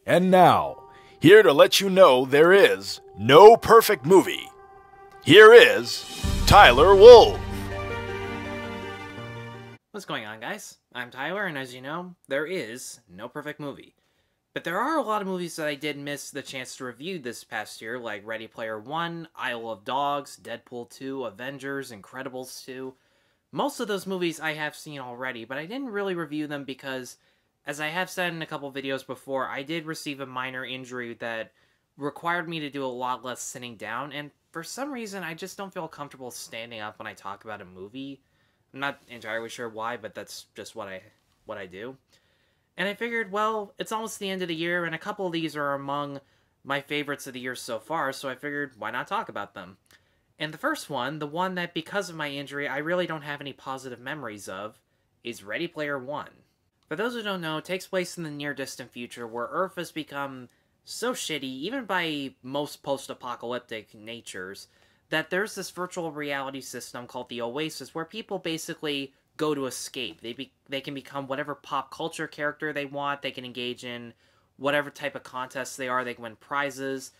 And now, here to let you know there is no perfect movie, here is Tyler Wolff. What's going on, guys? I'm Tyler, and as you know, there is no perfect movie. But there are a lot of movies that I did miss the chance to review this past year, like Ready Player One, Isle of Dogs, Deadpool 2, Avengers, Incredibles 2. Most of those movies I have seen already, but I didn't really review them because, as I have said in a couple videos before, I did receive a minor injury that required me to do a lot less sitting down, and for some reason I just don't feel comfortable standing up when I talk about a movie. I'm not entirely sure why, but that's just what I do. And I figured, well, it's almost the end of the year, and a couple of these are among my favorites of the year so far, so I figured, why not talk about them? And the first one, the one that because of my injury I really don't have any positive memories of, is Ready Player One. For those who don't know, it takes place in the near-distant future where Earth has become so shitty, even by most post-apocalyptic natures, that there's this virtual reality system called the Oasis where people basically go to escape. They can become whatever pop culture character they want, they can engage in whatever type of contests they are, they can win prizes,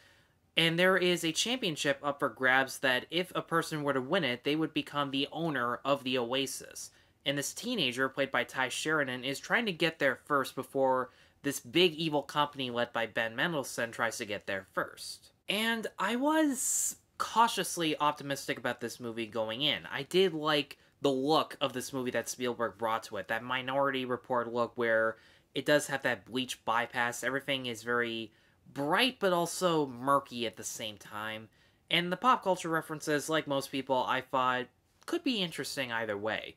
and there is a championship up for grabs that if a person were to win it, they would become the owner of the Oasis. And this teenager, played by Ty Sheridan, is trying to get there first before this big evil company led by Ben Mendelsohn tries to get there first. And I was cautiously optimistic about this movie going in. I did like the look of this movie that Spielberg brought to it, that Minority Report look where it does have that bleach bypass, everything is very bright but also murky at the same time, and the pop culture references, like most people, I thought could be interesting either way.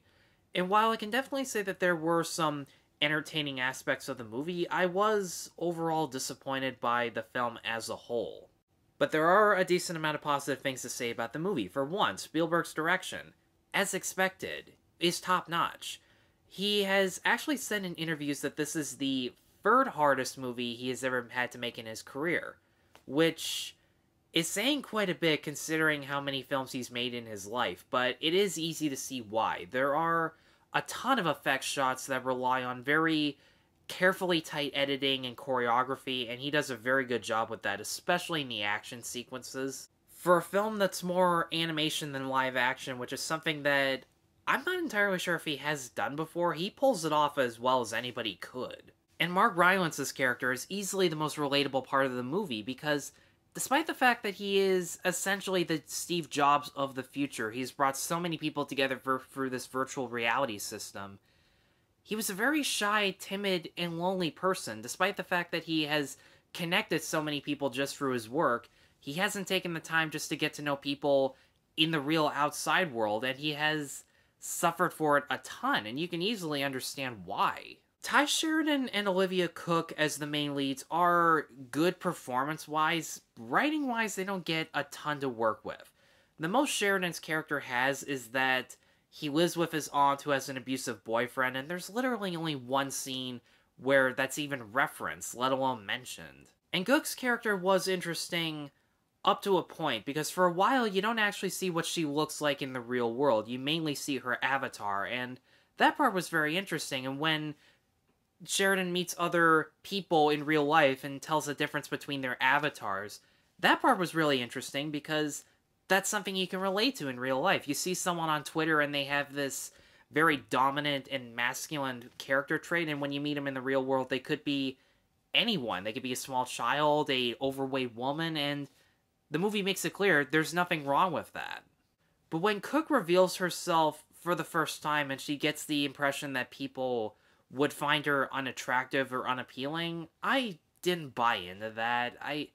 And while I can definitely say that there were some entertaining aspects of the movie, I was overall disappointed by the film as a whole. But there are a decent amount of positive things to say about the movie. For one, Spielberg's direction, as expected, is top-notch. He has actually said in interviews that this is the third hardest movie he has ever had to make in his career, which is saying quite a bit considering how many films he's made in his life, but it is easy to see why. There are a ton of effects shots that rely on very carefully tight editing and choreography, and he does a very good job with that, especially in the action sequences. For a film that's more animation than live action, which is something that I'm not entirely sure if he has done before, he pulls it off as well as anybody could. And Mark Rylance's character is easily the most relatable part of the movie because despite the fact that he is essentially the Steve Jobs of the future, he's brought so many people together through this virtual reality system, he was a very shy, timid, and lonely person. Despite the fact that he has connected so many people just through his work, he hasn't taken the time just to get to know people in the real outside world, and he has suffered for it a ton, and you can easily understand why. Ty Sheridan and Olivia Cooke as the main leads are good performance-wise. Writing-wise, they don't get a ton to work with. The most Sheridan's character has is that he lives with his aunt who has an abusive boyfriend, and there's literally only one scene where that's even referenced, let alone mentioned. And Cooke's character was interesting up to a point, because for a while you don't actually see what she looks like in the real world. You mainly see her avatar, and that part was very interesting. And when Sheridan meets other people in real life and tells the difference between their avatars, that part was really interesting because that's something you can relate to in real life. You see someone on Twitter and they have this very dominant and masculine character trait, and when you meet them in the real world, they could be anyone. They could be a small child, a overweight woman, and the movie makes it clear there's nothing wrong with that. But when Cooke reveals herself for the first time and she gets the impression that people would find her unattractive or unappealing, I didn't buy into that. I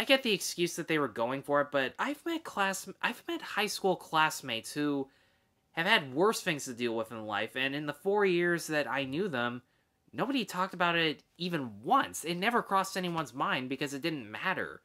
get the excuse that they were going for it, but I've met high school classmates who have had worse things to deal with in life, and in the 4 years that I knew them, nobody talked about it even once. It never crossed anyone's mind because it didn't matter.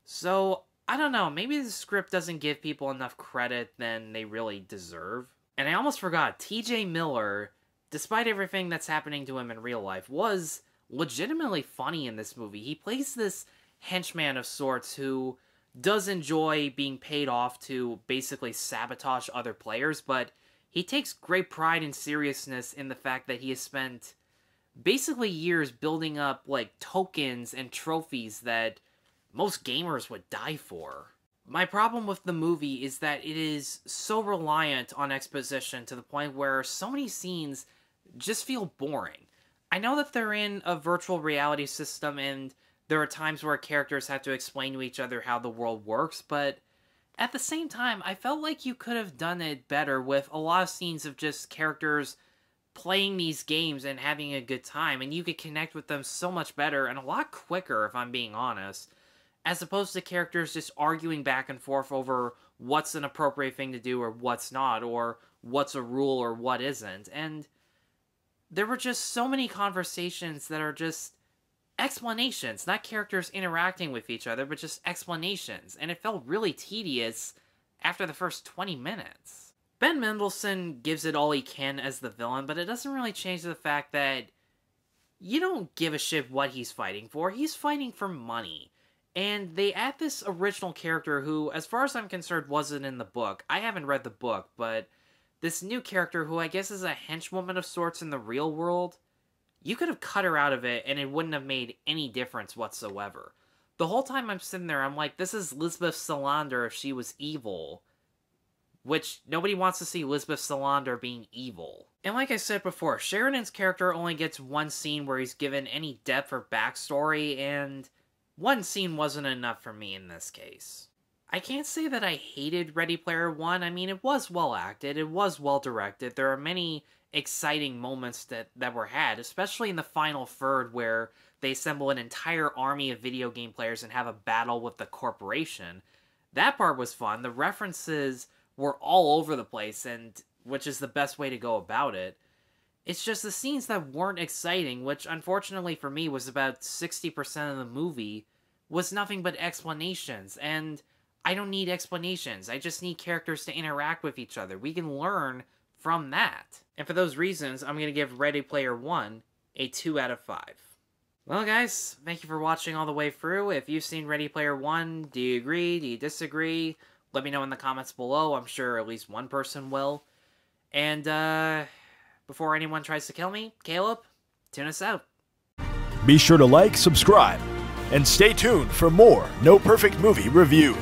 So I don't know, maybe the script doesn't give people enough credit than they really deserve. And I almost forgot, TJ Miller, despite everything that's happening to him in real life, was legitimately funny in this movie. He plays this henchman of sorts who does enjoy being paid off to basically sabotage other players, but he takes great pride and seriousness in the fact that he has spent basically years building up, like, tokens and trophies that most gamers would die for. My problem with the movie is that it is so reliant on exposition to the point where so many scenes just feel boring. I know that they're in a virtual reality system and there are times where characters have to explain to each other how the world works, but at the same time, I felt like you could have done it better with a lot of scenes of just characters playing these games and having a good time, and you could connect with them so much better and a lot quicker, if I'm being honest, as opposed to characters just arguing back and forth over what's an appropriate thing to do or what's not, or what's a rule or what isn't. And there were just so many conversations that are just explanations, not characters interacting with each other, but just explanations, and it felt really tedious after the first 20 minutes. Ben Mendelsohn gives it all he can as the villain, but it doesn't really change the fact that you don't give a shit what he's fighting for. He's fighting for money. And they add this original character who, as far as I'm concerned, wasn't in the book. I haven't read the book, but this new character who I guess is a henchwoman of sorts in the real world, you could have cut her out of it and it wouldn't have made any difference whatsoever. The whole time I'm sitting there, I'm like, this is Lisbeth Salander if she was evil. Which, nobody wants to see Lisbeth Salander being evil. And like I said before, Sheridan's character only gets one scene where he's given any depth or backstory, and one scene wasn't enough for me in this case. I can't say that I hated Ready Player One. I mean, it was well acted, it was well directed, there are many exciting moments that were had, especially in the final third where they assemble an entire army of video game players and have a battle with the corporation. That part was fun. The references were all over the place, and which is the best way to go about it. It's just the scenes that weren't exciting, which unfortunately for me was about 60% of the movie, was nothing but explanations, and I don't need explanations. I just need characters to interact with each other. We can learn from that. And for those reasons, I'm going to give Ready Player One a 2 out of 5. Well guys, thank you for watching all the way through. If you've seen Ready Player One, do you agree? Do you disagree? Let me know in the comments below. I'm sure at least one person will. And, before anyone tries to kill me, Caleb, tune us out. Be sure to like, subscribe, and stay tuned for more No Perfect Movie reviews.